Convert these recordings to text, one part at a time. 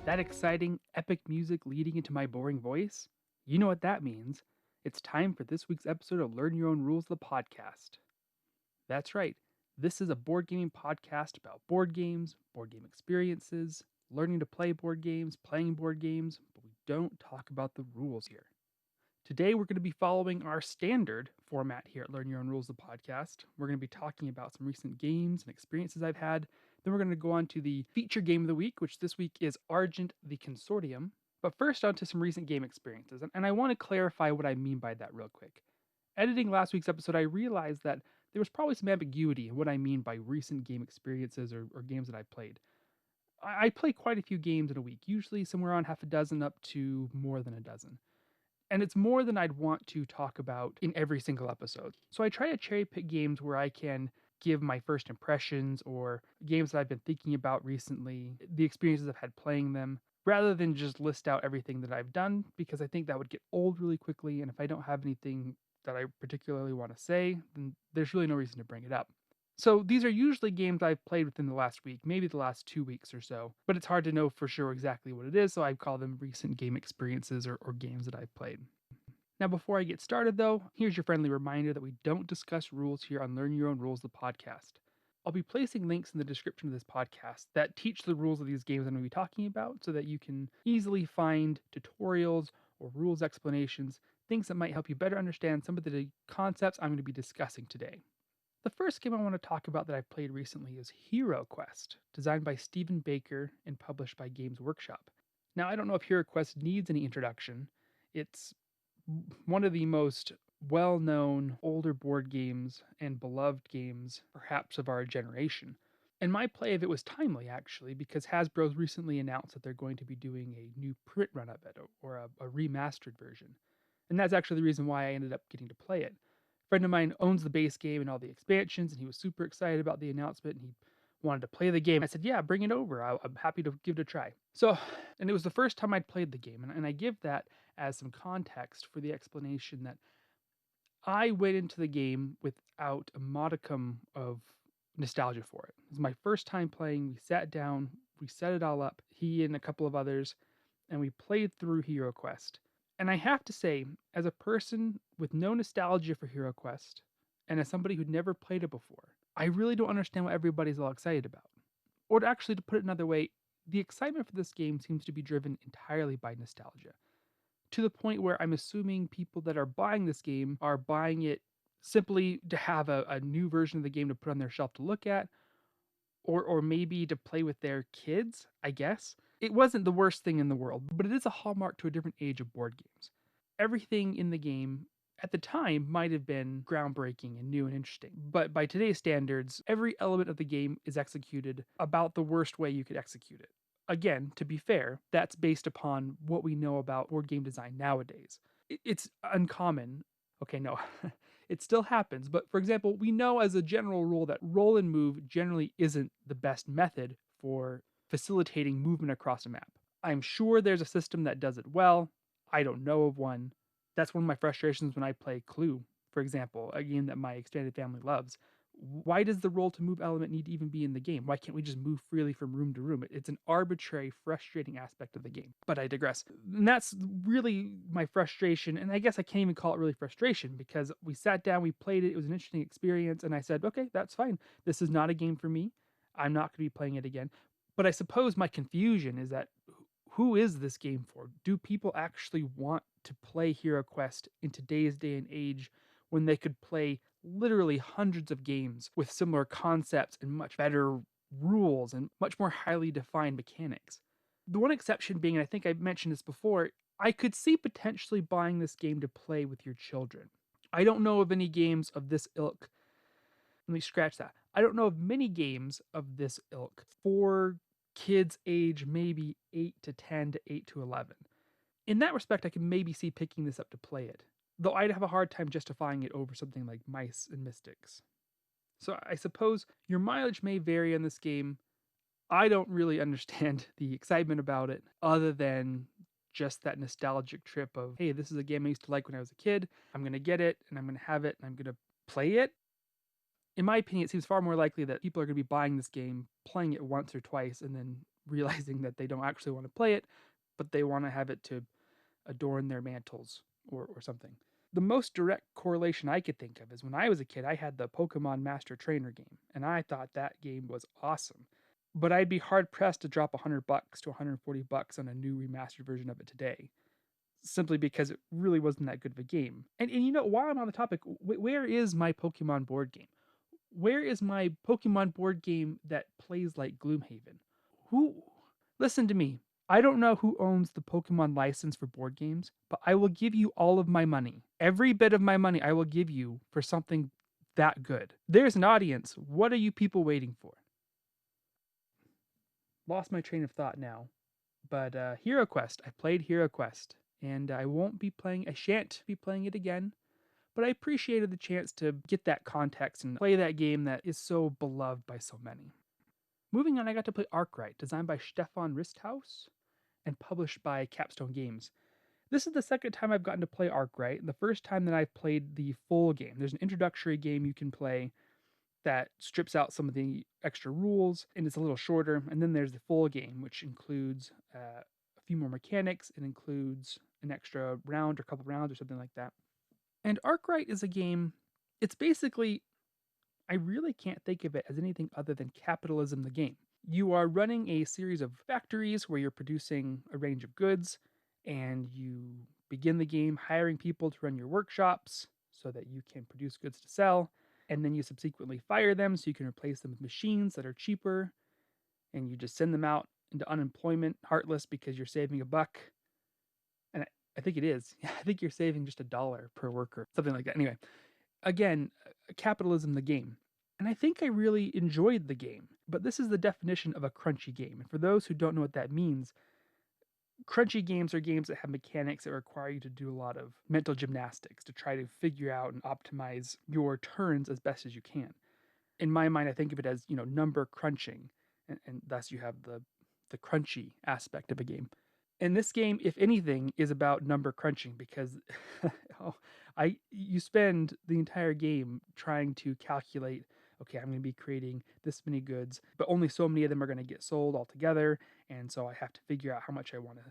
That exciting, epic music leading into my boring voice? You know what that means. It's time for this week's episode of Learn Your Own Rules, the podcast. That's right, this is a board gaming podcast about board games, board game experiences, learning to play board games, playing board games, but we don't talk about the rules here. Today, we're going to be following our standard format here at Learn Your Own Rules, the podcast. We're going to be talking about some recent games and experiences I've had. Then we're going to go on to the feature game of the week, which this week is Argent the Consortium. But first, on to some recent game experiences. And I want to clarify what I mean by that real quick. Editing last week's episode, I realized that there was probably some ambiguity in what I mean by recent game experiences or games that I played. I play quite a few games in a week, usually somewhere around half a dozen up to more than a dozen. And it's more than I'd want to talk about in every single episode. So I try to cherry pick games where I can give my first impressions or games that I've been thinking about recently, the experiences I've had playing them, rather than just list out everything that I've done, because I think that would get old really quickly. And if I don't have anything that I particularly want to say, then there's really no reason to bring it up. So these are usually games I've played within the last week, maybe the last 2 weeks or so, but it's hard to know for sure exactly what it is, so I call them recent game experiences or games that I've played. Now, before I get started though, here's your friendly reminder that we don't discuss rules here on Learn Your Own Rules, the podcast. I'll be placing links in the description of this podcast that teach the rules of these games I'm going to be talking about so that you can easily find tutorials or rules explanations, things that might help you better understand some of the concepts I'm going to be discussing today. The first game I want to talk about that I've played recently is HeroQuest, designed by Stephen Baker and published by Games Workshop. Now, I don't know if HeroQuest needs any introduction. It's one of the most well known older board games and beloved games, perhaps of our generation. And my play of it was timely, actually, because Hasbro's recently announced that they're going to be doing a new print run of it, or a remastered version. And that's actually the reason why I ended up getting to play it. A friend of mine owns the base game and all the expansions, and he was super excited about the announcement, and he wanted to play the game. I said, yeah, bring it over. I'm happy to give it a try. So, and it was the first time I'd played the game, and I give that as some context for the explanation that I went into the game without a modicum of nostalgia for it. It was my first time playing. We sat down, we set it all up, he and a couple of others, and we played through HeroQuest. And I have to say, as a person with no nostalgia for HeroQuest, and as somebody who'd never played it before, I really don't understand what everybody's all excited about. Or actually, to put it another way, the excitement for this game seems to be driven entirely by nostalgia, to the point where I'm assuming people that are buying this game are buying it simply to have a new version of the game to put on their shelf to look at, or maybe to play with their kids, I guess. It wasn't the worst thing in the world, but it is a hallmark to a different age of board games. Everything in the game at the time might have been groundbreaking and new and interesting, but by today's standards, every element of the game is executed about the worst way you could execute it. Again, to be fair, that's based upon what we know about board game design nowadays. It's uncommon. Okay, no, it still happens, but for example, we know as a general rule that roll and move generally isn't the best method for facilitating movement across a map. I'm sure there's a system that does it well. I don't know of one. That's one of my frustrations when I play Clue, for example, a game that my extended family loves. Why does the roll to move element need to even be in the game? Why can't we just move freely from room to room? It's an arbitrary, frustrating aspect of the game. But I digress. And that's really my frustration. And I guess I can't even call it really frustration because we sat down, we played it, it was an interesting experience, and I said, okay, that's fine. This is not a game for me. I'm not going to be playing it again. But I suppose my confusion is that who is this game for? Do people actually want to play HeroQuest in today's day and age when they could play literally hundreds of games with similar concepts and much better rules and much more highly defined mechanics? The one exception being, and I think I mentioned this before, I could see potentially buying this game to play with your children. I don't know of any games of this ilk. Let me scratch that. I don't know of many games of this ilk for kids age maybe 8 to 10 to 8 to 11. In that respect, I can maybe see picking this up to play it, though I'd have a hard time justifying it over something like Mice and Mystics. So I suppose your mileage may vary on this game. I don't really understand the excitement about it, other than just that nostalgic trip of, hey, this is a game I used to like when I was a kid. I'm going to get it, and I'm going to have it, and I'm going to play it. In my opinion, it seems far more likely that people are going to be buying this game, playing it once or twice, and then realizing that they don't actually want to play it, but they want to have it to adorn their mantles or something. The most direct correlation I could think of is when I was a kid, I had the Pokemon Master Trainer game, and I thought that game was awesome. But I'd be hard pressed to drop $100 to $140 on a new remastered version of it today, simply because it really wasn't that good of a game. And you know, while I'm on the topic, where is my Pokemon board game? Where is my Pokemon board game that plays like Gloomhaven? Who? Listen to me. I don't know who owns the Pokemon license for board games, but I will give you all of my money. Every bit of my money I will give you for something that good. There's an audience. What are you people waiting for? Lost my train of thought now. But HeroQuest. I played HeroQuest, and I shan't be playing it again. But I appreciated the chance to get that context and play that game that is so beloved by so many. Moving on, I got to play Arkwright, designed by Stefan Risthaus and published by Capstone Games. This is the second time I've gotten to play Arkwright, and the first time that I've played the full game. There's an introductory game you can play that strips out some of the extra rules and it's a little shorter. And then there's the full game, which includes a few more mechanics. It includes an extra round or a couple rounds or something like that. And Arkwright is a game, it's basically, I really can't think of it as anything other than capitalism the game. You are running a series of factories where you're producing a range of goods, and you begin the game hiring people to run your workshops so that you can produce goods to sell, and then you subsequently fire them so you can replace them with machines that are cheaper, and you just send them out into unemployment, heartless because you're saving a buck. And I think it is. I think you're saving just $1 per worker, something like that. Anyway, again, capitalism the game. And I think I really enjoyed the game, but this is the definition of a crunchy game. And for those who don't know what that means, crunchy games are games that have mechanics that require you to do a lot of mental gymnastics to try to figure out and optimize your turns as best as you can. In my mind, I think of it as, number crunching, and thus you have the crunchy aspect of a game. And this game, if anything, is about number crunching because oh, you spend the entire game trying to calculate, okay, I'm going to be creating this many goods, but only so many of them are going to get sold altogether, and so I have to figure out how much I want to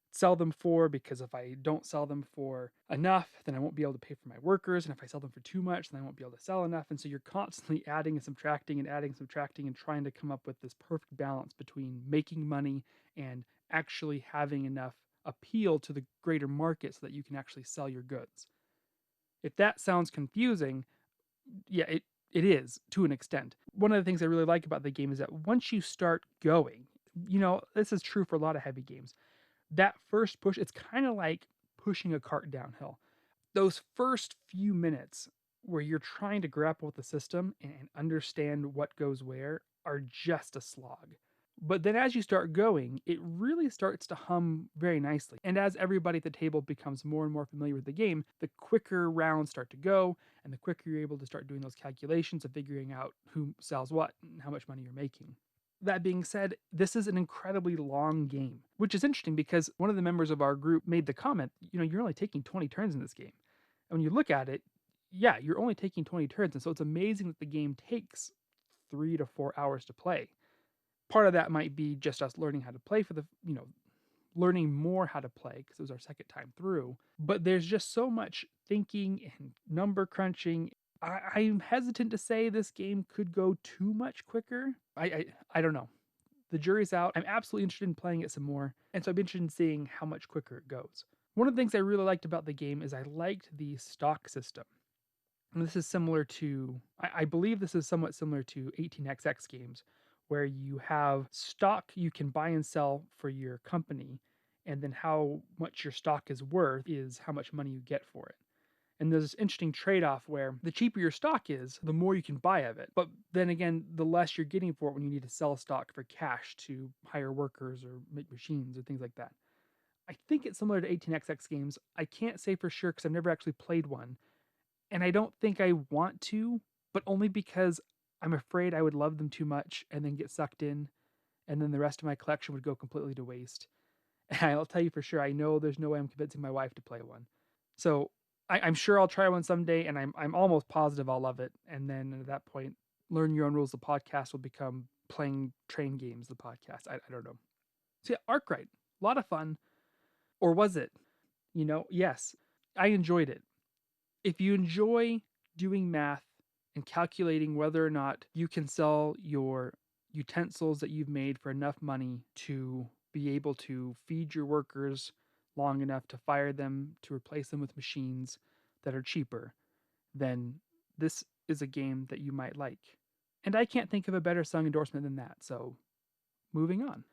sell them for, because if I don't sell them for enough, then I won't be able to pay for my workers, and if I sell them for too much, then I won't be able to sell enough. And so you're constantly adding and subtracting and adding and subtracting and trying to come up with this perfect balance between making money and actually having enough appeal to the greater market so that you can actually sell your goods. If that sounds confusing, yeah, it is to an extent. One of the things I really like about the game is that once you start going, this is true for a lot of heavy games. That first push, it's kind of like pushing a cart downhill. Those first few minutes where you're trying to grapple with the system and understand what goes where are just a slog. But then as you start going, it really starts to hum very nicely. And as everybody at the table becomes more and more familiar with the game, the quicker rounds start to go, and the quicker you're able to start doing those calculations of figuring out who sells what and how much money you're making. That being said, this is an incredibly long game, which is interesting because one of the members of our group made the comment, you're only taking 20 turns in this game. And when you look at it, yeah, you're only taking 20 turns. And so it's amazing that the game takes 3 to 4 hours to play. Part of that might be just us learning how to play learning more how to play because it was our second time through. But there's just so much thinking and number crunching. I'm hesitant to say this game could go too much quicker. I don't know. The jury's out. I'm absolutely interested in playing it some more, and so I'd be interested in seeing how much quicker it goes. One of the things I really liked about the game is I liked the stock system. And this is similar to, I believe this is somewhat similar to 18xx games, where you have stock you can buy and sell for your company, and then how much your stock is worth is how much money you get for it. And there's this interesting trade off where the cheaper your stock is, the more you can buy of it. But then again, the less you're getting for it when you need to sell stock for cash to hire workers or make machines or things like that. I think it's similar to 18xx games. I can't say for sure because I've never actually played one. And I don't think I want to, but only because I'm afraid I would love them too much and then get sucked in, and then the rest of my collection would go completely to waste. And I'll tell you for sure, I know there's no way I'm convincing my wife to play one. So I'm sure I'll try one someday, and I'm almost positive I'll love it. And then at that point, Learn Your Own Rules, the podcast will become playing train games, the podcast. I don't know. So yeah, Arkwright, a lot of fun. Or was it? Yes, I enjoyed it. If you enjoy doing math and calculating whether or not you can sell your utensils that you've made for enough money to be able to feed your workers long enough to fire them to replace them with machines that are cheaper, then this is a game that you might like. And I can't think of a better song endorsement than that. So, moving on.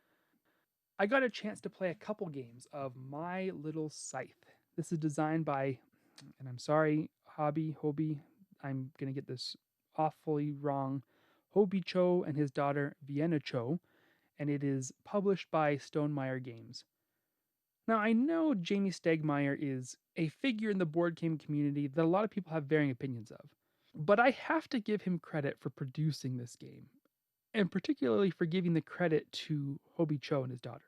I got a chance to play a couple games of My Little Scythe. This is designed by, and I'm sorry, Hobby, I'm going to get this awfully wrong, Hobie Cho and his daughter Vienna Cho, and it is published by Stonemaier Games. Now, I know Jamie Stegmaier is a figure in the board game community that a lot of people have varying opinions of, but I have to give him credit for producing this game, and particularly for giving the credit to Hobie Cho and his daughter.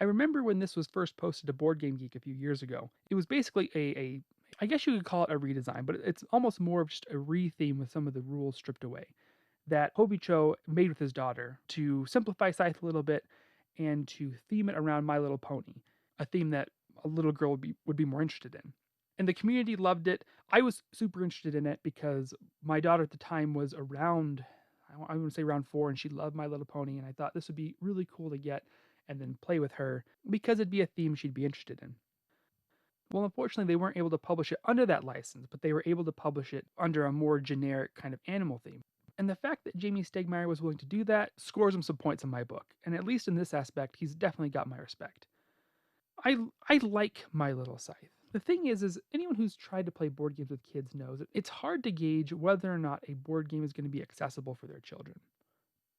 I remember when this was first posted to Board Game Geek a few years ago. It was basically I guess you could call it a redesign, but it's almost more of just a re-theme with some of the rules stripped away that Hobie Cho made with his daughter to simplify Scythe a little bit and to theme it around My Little Pony, a theme that a little girl would be more interested in. And the community loved it. I was super interested in it because my daughter at the time was around, I want to say around 4, and she loved My Little Pony, and I thought this would be really cool to get and then play with her because it'd be a theme she'd be interested in. Well, unfortunately, they weren't able to publish it under that license, but they were able to publish it under a more generic kind of animal theme. And the fact that Jamie Stegmaier was willing to do that scores him some points in my book. And at least in this aspect, he's definitely got my respect. I like My Little Scythe. The thing is anyone who's tried to play board games with kids knows it's hard to gauge whether or not a board game is going to be accessible for their children.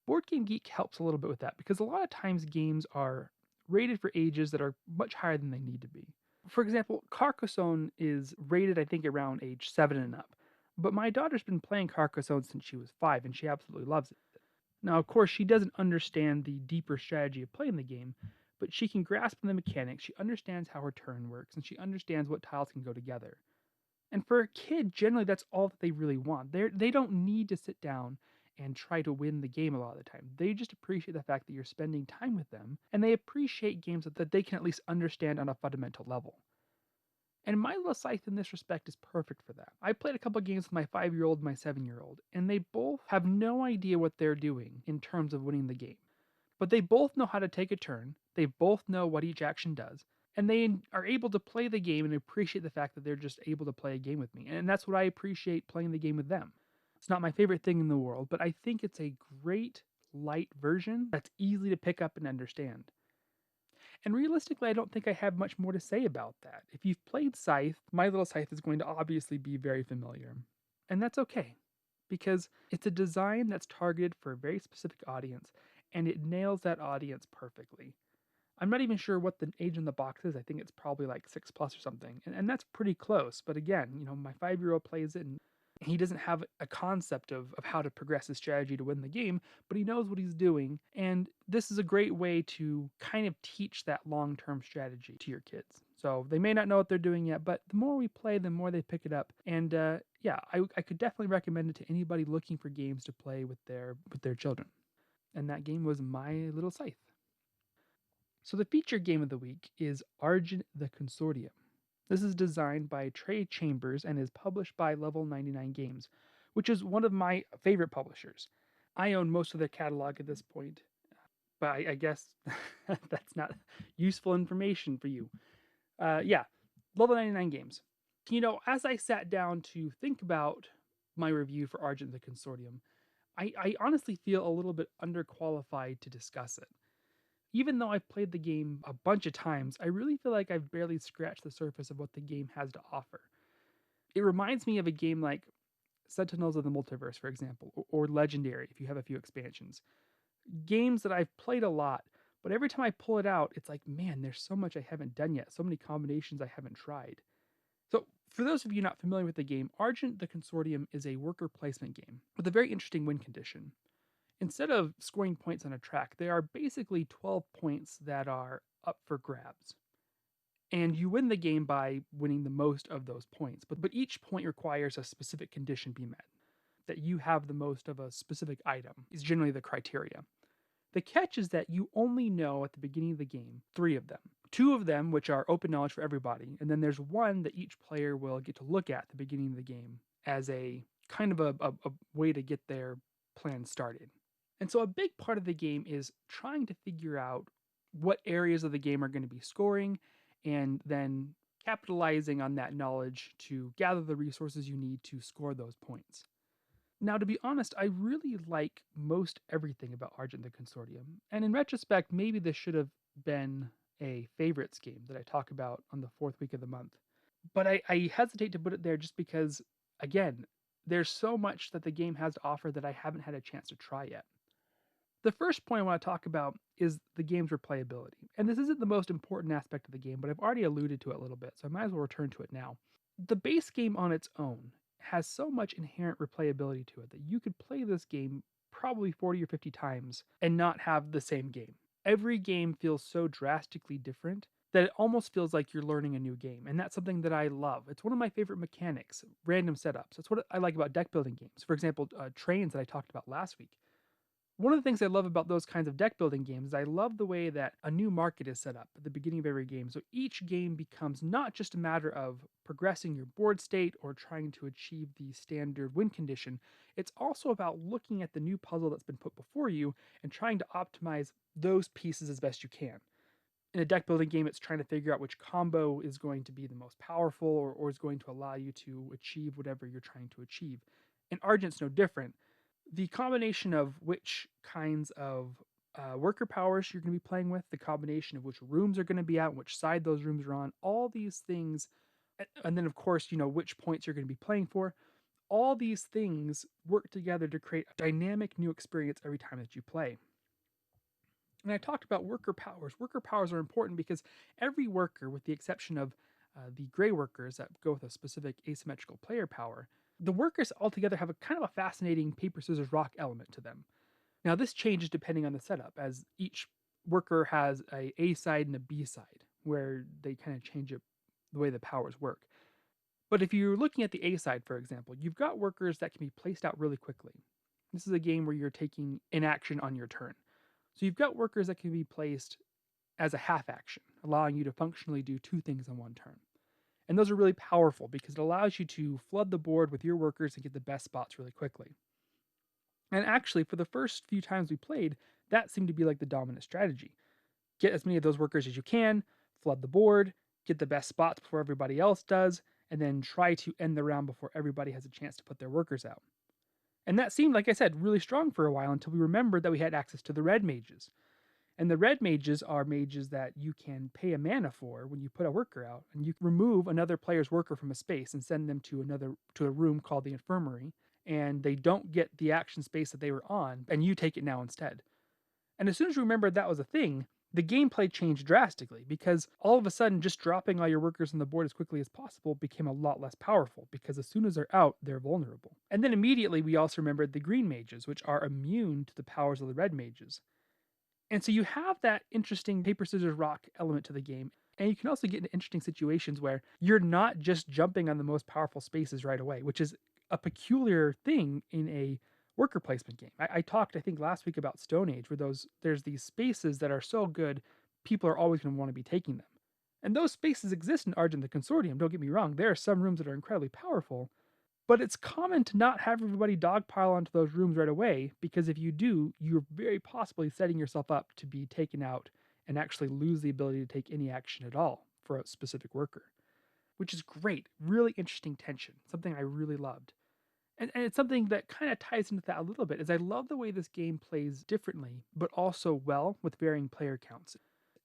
Board Game Geek helps a little bit with that because a lot of times games are rated for ages that are much higher than they need to be. For example, Carcassonne is rated, I think, around age 7 and up. But my daughter's been playing Carcassonne since she was 5, and she absolutely loves it. Now, of course, she doesn't understand the deeper strategy of playing the game, but she can grasp the mechanics, she understands how her turn works, and she understands what tiles can go together. And for a kid, generally, that's all that they really want. They don't need to sit down and try to win the game a lot of the time. They just appreciate the fact that you're spending time with them, and they appreciate games that they can at least understand on a fundamental level. And My Little Scythe in this respect is perfect for that. I played a couple games with my 5-year-old and my 7-year-old, and they both have no idea what they're doing in terms of winning the game. But they both know how to take a turn, they both know what each action does, and they are able to play the game and appreciate the fact that they're just able to play a game with me. And that's what I appreciate playing the game with them. It's not my favorite thing in the world, but I think it's a great light version that's easy to pick up and understand. And realistically, I don't think I have much more to say about that. If you've played Scythe, My Little Scythe is going to obviously be very familiar. And that's okay, because it's a design that's targeted for a very specific audience, and it nails that audience perfectly. I'm not even sure what the age in the box is. I think it's probably like 6 plus or something. And that's pretty close. But again, my 5-year-old plays it and he doesn't have a concept of how to progress his strategy to win the game, but he knows what he's doing. And this is a great way to kind of teach that long term strategy to your kids. So they may not know what they're doing yet, but the more we play, the more they pick it up. And yeah, I could definitely recommend it to anybody looking for games to play with their children. And that game was My Little Scythe. So the featured game of the week is Argent the Consortium. This is designed by Trey Chambers and is published by Level 99 Games, which is one of my favorite publishers. I own most of their catalog at this point, but I guess that's not useful information for you. Yeah, Level 99 Games. As I sat down to think about my review for Argent the Consortium, I honestly feel a little bit underqualified to discuss it. Even though I've played the game a bunch of times, I really feel like I've barely scratched the surface of what the game has to offer. It reminds me of a game like Sentinels of the Multiverse, for example, or Legendary, if you have a few expansions. Games that I've played a lot, but every time I pull it out, it's like, man, there's so much I haven't done yet, so many combinations I haven't tried. So, for those of you not familiar with the game, Argent the Consortium is a worker placement game with a very interesting win condition. Instead of scoring points on a track, there are basically 12 points that are up for grabs. And you win the game by winning the most of those points. But each point requires a specific condition be met. that you have the most of a specific item is generally the criteria. The catch is that you only know at the beginning of the game 3 of them. 2 of them, which are open knowledge for everybody, and then there's one that each player will get to look at the beginning of the game as a kind of a way to get their plan started. And so a big part of the game is trying to figure out what areas of the game are going to be scoring and then capitalizing on that knowledge to gather the resources you need to score those points. Now, to be honest, I really like most everything about Argent the Consortium. And in retrospect, maybe this should have been a favorites game that I talk about on the fourth week of the month. But I hesitate to put it there just because, again, there's so much that the game has to offer that I haven't had a chance to try yet. The first point I want to talk about is the game's replayability. And this isn't the most important aspect of the game, but I've already alluded to it a little bit, so I might as well return to it now. The base game on its own has so much inherent replayability to it that you could play this game probably 40 or 50 times and not have the same game. Every game feels so drastically different that it almost feels like you're learning a new game. And that's something that I love. It's one of my favorite mechanics, random setups. That's what I like about deck building games. For example, trains that I talked about last week. One of the things I love about those kinds of deck building games is I love the way that a new market is set up at the beginning of every game. So each game becomes not just a matter of progressing your board state or trying to achieve the standard win condition, it's also about looking at the new puzzle that's been put before you and trying to optimize those pieces as best you can. In a deck building game, it's trying to figure out which combo is going to be the most powerful or is going to allow you to achieve whatever you're trying to achieve. And Argent's no different. The combination of which kinds of worker powers you're going to be playing with, the combination of which rooms are going to be at, which side those rooms are on, all these things, and then of course, which points you're going to be playing for, all these things work together to create a dynamic new experience every time that you play. And I talked about worker powers. Worker powers are important because every worker, with the exception of the gray workers that go with a specific asymmetrical player power, the workers altogether have a kind of a fascinating paper, scissors, rock element to them. Now, this changes depending on the setup, as each worker has A side and a B side, where they kind of change it the way the powers work. But if you're looking at the A side, for example, you've got workers that can be placed out really quickly. This is a game where you're taking an action on your turn. So you've got workers that can be placed as a half action, allowing you to functionally do 2 things on one turn. And those are really powerful because it allows you to flood the board with your workers and get the best spots really quickly. And actually, for the first few times we played, that seemed to be like the dominant strategy. Get as many of those workers as you can, flood the board, get the best spots before everybody else does, and then try to end the round before everybody has a chance to put their workers out. And that seemed, like I said, really strong for a while until we remembered that we had access to the red mages. And the red mages are mages that you can pay a mana for when you put a worker out, and you can remove another player's worker from a space and send them to a room called the infirmary, and they don't get the action space that they were on, and you take it now instead. And as soon as you remembered that was a thing, the gameplay changed drastically because all of a sudden just dropping all your workers on the board as quickly as possible became a lot less powerful because as soon as they're out, they're vulnerable. And then immediately we also remembered the green mages, which are immune to the powers of the red mages. And so you have that interesting paper, scissors, rock element to the game. And you can also get into interesting situations where you're not just jumping on the most powerful spaces right away, which is a peculiar thing in a worker placement game. I talked, I think, last week about Stone Age, where there's these spaces that are so good, people are always going to want to be taking them. And those spaces exist in Argent the Consortium, don't get me wrong. There are some rooms that are incredibly powerful, but it's common to not have everybody dogpile onto those rooms right away, because if you do, you're very possibly setting yourself up to be taken out and actually lose the ability to take any action at all for a specific worker, which is great. Really interesting tension, something I really loved. And it's something that kind of ties into that a little bit, is I love the way this game plays differently, but also well with varying player counts.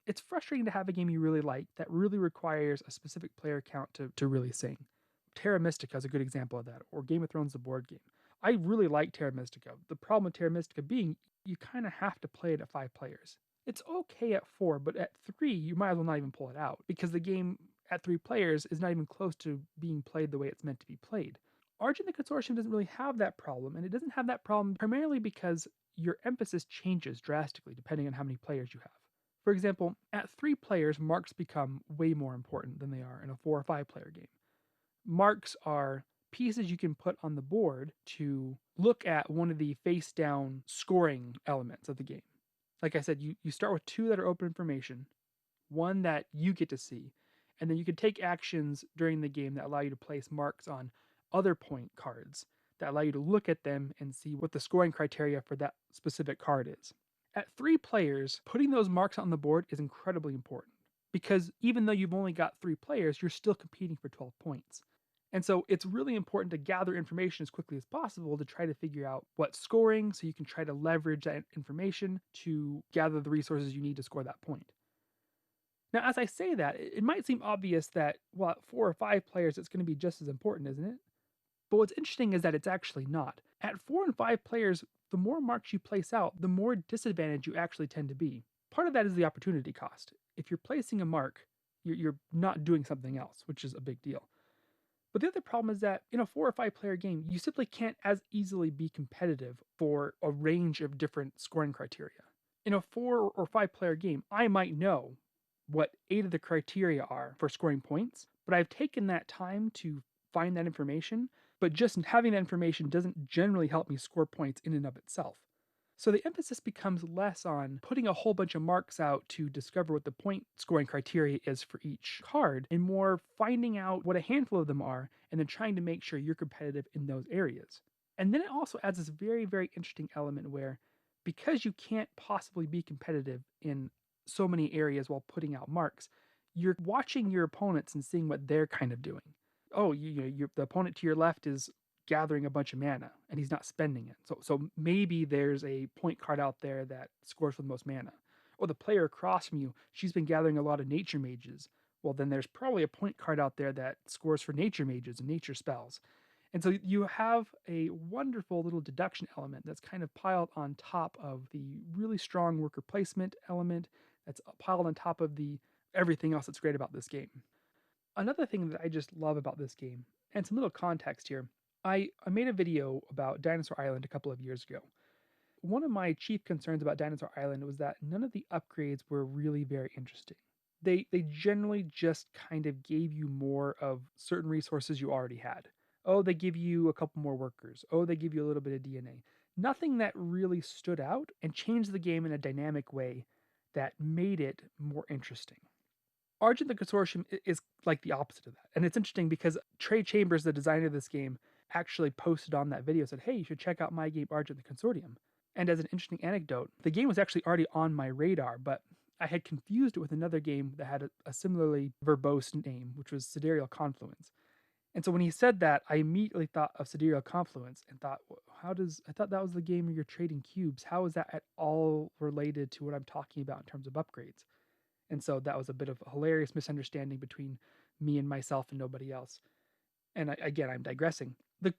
It's frustrating to have a game you really like that really requires a specific player count to really sing. Terra Mystica is a good example of that, or Game of Thrones, the board game. I really like Terra Mystica. The problem with Terra Mystica being you kind of have to play it at 5 players. It's okay at 4, but at 3, you might as well not even pull it out because the game at 3 players is not even close to being played the way it's meant to be played. Argent the Consortium doesn't really have that problem, and it doesn't have that problem primarily because your emphasis changes drastically depending on how many players you have. For example, at 3 players, marks become way more important than they are in a 4 or 5 player game. Marks are pieces you can put on the board to look at one of the face down scoring elements of the game. Like I said, you start with 2 that are open information, 1 that you get to see, and then you can take actions during the game that allow you to place marks on other point cards that allow you to look at them and see what the scoring criteria for that specific card is. At 3 players, putting those marks on the board is incredibly important because even though you've only got 3 players, you're still competing for 12 points. And so it's really important to gather information as quickly as possible to try to figure out what's scoring so you can try to leverage that information to gather the resources you need to score that point. Now, as I say that, it might seem obvious that, well, at 4 or 5 players, it's going to be just as important, isn't it? But what's interesting is that it's actually not. At 4 and 5 players, the more marks you place out, the more disadvantaged you actually tend to be. Part of that is the opportunity cost. If you're placing a mark, you're not doing something else, which is a big deal. But the other problem is that in a 4 or 5 player game, you simply can't as easily be competitive for a range of different scoring criteria. In a 4 or 5 player game, I might know what 8 of the criteria are for scoring points, but I've taken that time to find that information, but just having that information doesn't generally help me score points in and of itself. So the emphasis becomes less on putting a whole bunch of marks out to discover what the point scoring criteria is for each card, and more finding out what a handful of them are and then trying to make sure you're competitive in those areas. And then it also adds this very, very interesting element where because you can't possibly be competitive in so many areas while putting out marks, you're watching your opponents and seeing what they're kind of doing. Oh, the opponent to your left is gathering a bunch of mana and he's not spending it. So maybe there's a point card out there that scores for the most mana. Or the player across from you, she's been gathering a lot of nature mages. Well, then there's probably a point card out there that scores for nature mages and nature spells. And so you have a wonderful little deduction element that's kind of piled on top of the really strong worker placement element that's piled on top of the everything else that's great about this game. Another thing that I just love about this game, and some little context here, I made a video about Dinosaur Island a couple of years ago. One of my chief concerns about Dinosaur Island was that none of the upgrades were really very interesting. They generally just kind of gave you more of certain resources you already had. Oh, they give you a couple more workers. Oh, they give you a little bit of DNA. Nothing that really stood out and changed the game in a dynamic way that made it more interesting. Argent the Consortium is like the opposite of that. And it's interesting because Trey Chambers, the designer of this game, actually posted on that video, said, hey, you should check out my game, Argent the Consortium. And as an interesting anecdote, the game was actually already on my radar, but I had confused it with another game that had a similarly verbose name, which was Sidereal Confluence. And so when he said that, I immediately thought of Sidereal Confluence and thought, I thought that was the game where you're trading cubes. How is that at all related to what I'm talking about in terms of upgrades? And so that was a bit of a hilarious misunderstanding between me and myself and nobody else. And again, I'm digressing.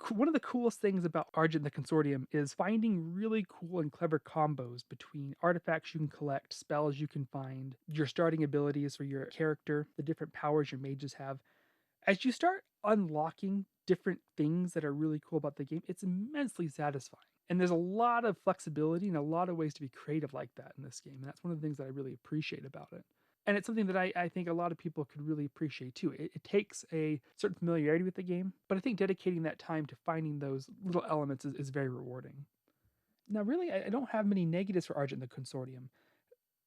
One of the coolest things about Argent the Consortium is finding really cool and clever combos between artifacts you can collect, spells you can find, your starting abilities for your character, the different powers your mages have. As you start unlocking different things that are really cool about the game, it's immensely satisfying. And there's a lot of flexibility and a lot of ways to be creative like that in this game. And that's one of the things that I really appreciate about it. And it's something that I think a lot of people could really appreciate too. It takes a certain familiarity with the game, but I think dedicating that time to finding those little elements is very rewarding. Now, really, I don't have many negatives for Argent the Consortium.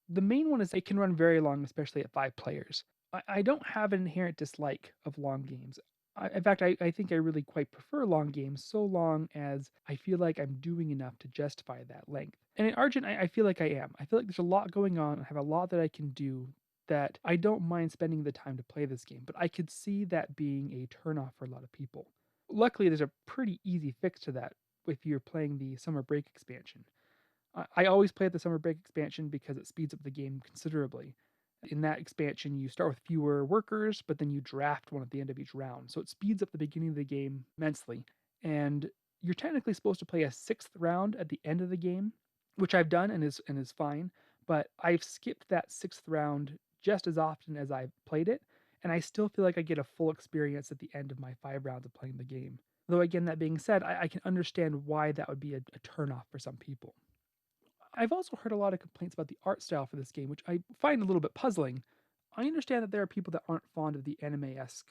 The main one is it can run very long, especially at 5 players. I don't have an inherent dislike of long games. In fact, I think I really quite prefer long games so long as I feel like I'm doing enough to justify that length. And in Argent, I feel like I am. I feel like there's a lot going on. I have a lot that I can do that I don't mind spending the time to play this game, but I could see that being a turnoff for a lot of people. Luckily, there's a pretty easy fix to that if you're playing the Summer Break expansion. I always play the Summer Break expansion because it speeds up the game considerably. In that expansion, you start with fewer workers, but then you draft one at the end of each round. So it speeds up the beginning of the game immensely. And you're technically supposed to play a 6th round at the end of the game, which I've done and is fine. But I've skipped that 6th round just as often as I've played it, and I still feel like I get a full experience at the end of my 5 rounds of playing the game. Though again, that being said, I can understand why that would be a turnoff for some people. I've also heard a lot of complaints about the art style for this game, which I find a little bit puzzling. I understand that there are people that aren't fond of the anime esque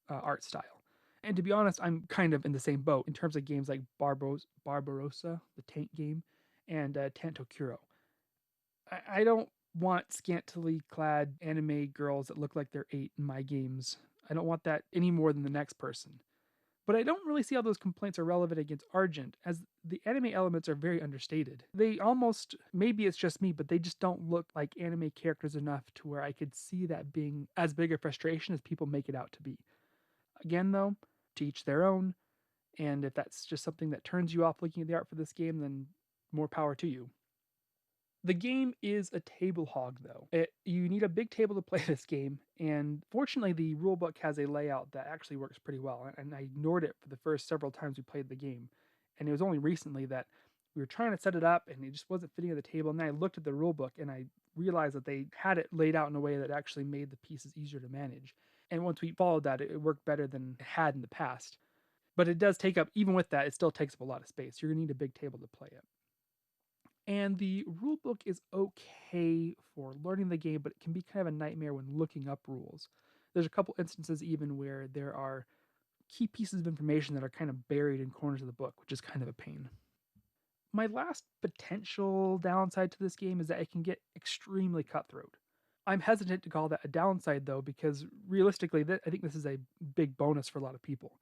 art style. And to be honest, I'm kind of in the same boat in terms of games like Barbarossa, the tank game, and Tanto Kuro. I don't want scantily clad anime girls that look like they're 8 in my games. I don't want that any more than the next person. But I don't really see how those complaints are relevant against Argent, as the anime elements are very understated. They almost, maybe it's just me, but they just don't look like anime characters enough to where I could see that being as big a frustration as people make it out to be. Again, though, to each their own, and if that's just something that turns you off looking at the art for this game, then more power to you. The game is a table hog, though. You need a big table to play this game, and fortunately, the rulebook has a layout that actually works pretty well. And I ignored it for the first several times we played the game. And it was only recently that we were trying to set it up, and it just wasn't fitting at the table. And then I looked at the rulebook, and I realized that they had it laid out in a way that actually made the pieces easier to manage. And once we followed that, it worked better than it had in the past. But it does take up, even with that, it still takes up a lot of space. You're going to need a big table to play it. And the rule book is okay for learning the game, but it can be kind of a nightmare when looking up rules. There's a couple instances even where there are key pieces of information that are kind of buried in corners of the book, which is kind of a pain. My last potential downside to this game is that it can get extremely cutthroat. I'm hesitant to call that a downside though, because realistically, I think this is a big bonus for a lot of people.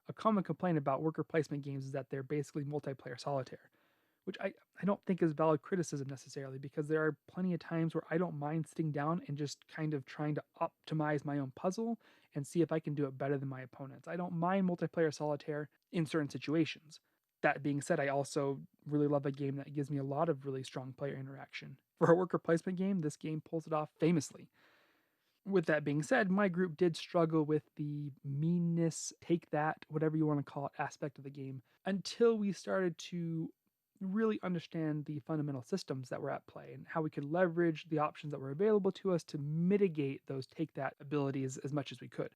A common complaint about worker placement games is that they're basically multiplayer solitaire, which I don't think is valid criticism necessarily, because there are plenty of times where I don't mind sitting down and just kind of trying to optimize my own puzzle and see if I can do it better than my opponents. I don't mind multiplayer solitaire in certain situations. That being said, I also really love a game that gives me a lot of really strong player interaction. For a worker placement game, this game pulls it off famously. With that being said, my group did struggle with the meanness, take that, whatever you want to call it, aspect of the game until we started to really understand the fundamental systems that were at play and how we could leverage the options that were available to us to mitigate those take that abilities as much as we could.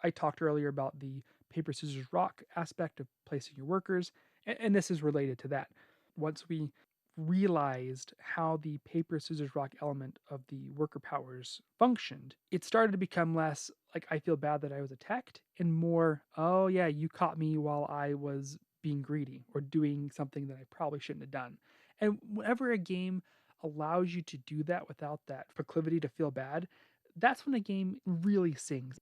I talked earlier about the paper, scissors, rock aspect of placing your workers, and this is related to that. Once we realized how the paper, scissors, rock element of the worker powers functioned, it started to become less like I feel bad that I was attacked and more, oh yeah, you caught me while I was being greedy or doing something that I probably shouldn't have done. And whenever a game allows you to do that without that proclivity to feel bad, that's when a game really sings.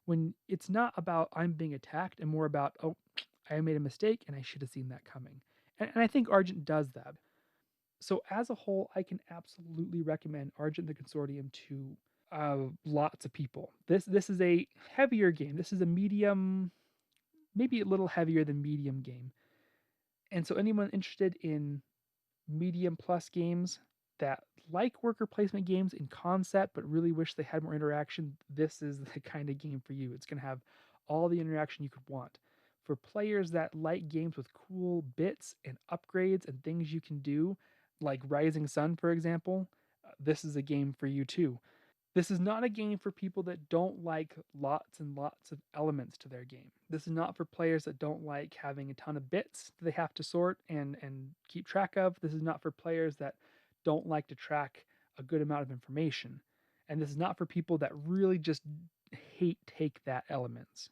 When it's not about I'm being attacked and more about, oh, I made a mistake and I should have seen that coming. And I think Argent does that. So as a whole, I can absolutely recommend Argent the Consortium to lots of people. This is a heavier game. This is a medium, maybe a little heavier than medium game. And so anyone interested in medium plus games that like worker placement games in concept but really wish they had more interaction, this is the kind of game for you. It's going to have all the interaction you could want. For players that like games with cool bits and upgrades and things you can do, like Rising Sun, for example, this is a game for you too. This is not a game for people that don't like lots and lots of elements to their game. This is not for players that don't like having a ton of bits that they have to sort and keep track of. This is not for players that don't like to track a good amount of information. And this is not for people that really just hate take that elements.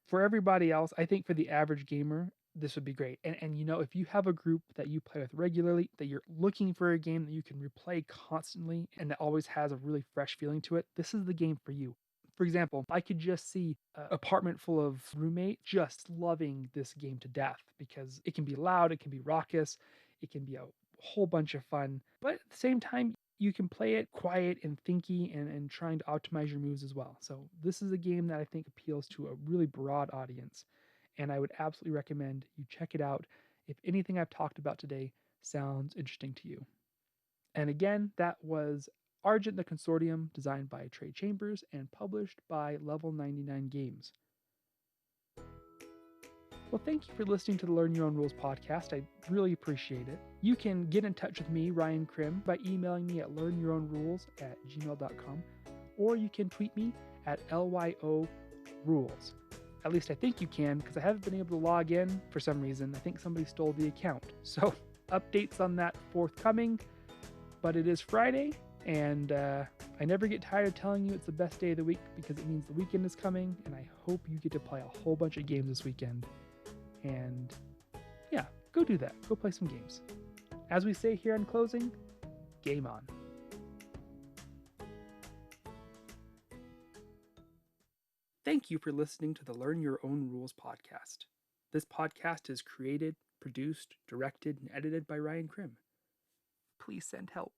For everybody else, I think for the average gamer, this would be great. And if you have a group that you play with regularly, that you're looking for a game that you can replay constantly and that always has a really fresh feeling to it, this is the game for you. For example, I could just see an apartment full of roommates just loving this game to death because it can be loud, it can be raucous, it can be a whole bunch of fun, but at the same time, you can play it quiet and thinky and trying to optimize your moves as well. So this is a game that I think appeals to a really broad audience, and I would absolutely recommend you check it out if anything I've talked about today sounds interesting to you. And again, that was Argent the Consortium, designed by Trey Chambers and published by Level 99 Games. Well, thank you for listening to the Learn Your Own Rules podcast. I really appreciate it. You can get in touch with me, Ryan Krim, by emailing me at learnyourownrules@gmail.com, or you can tweet me at LYORules. At least I think you can, because I haven't been able to log in for some reason. I think somebody stole the account. So updates on that forthcoming, but it is Friday, And I never get tired of telling you it's the best day of the week because it means the weekend is coming, and I hope you get to play a whole bunch of games this weekend. And yeah, go do that. Go play some games. As we say here in closing, game on. Thank you for listening to the Learn Your Own Rules podcast. This podcast is created, produced, directed, and edited by Ryan Krim. Please send help.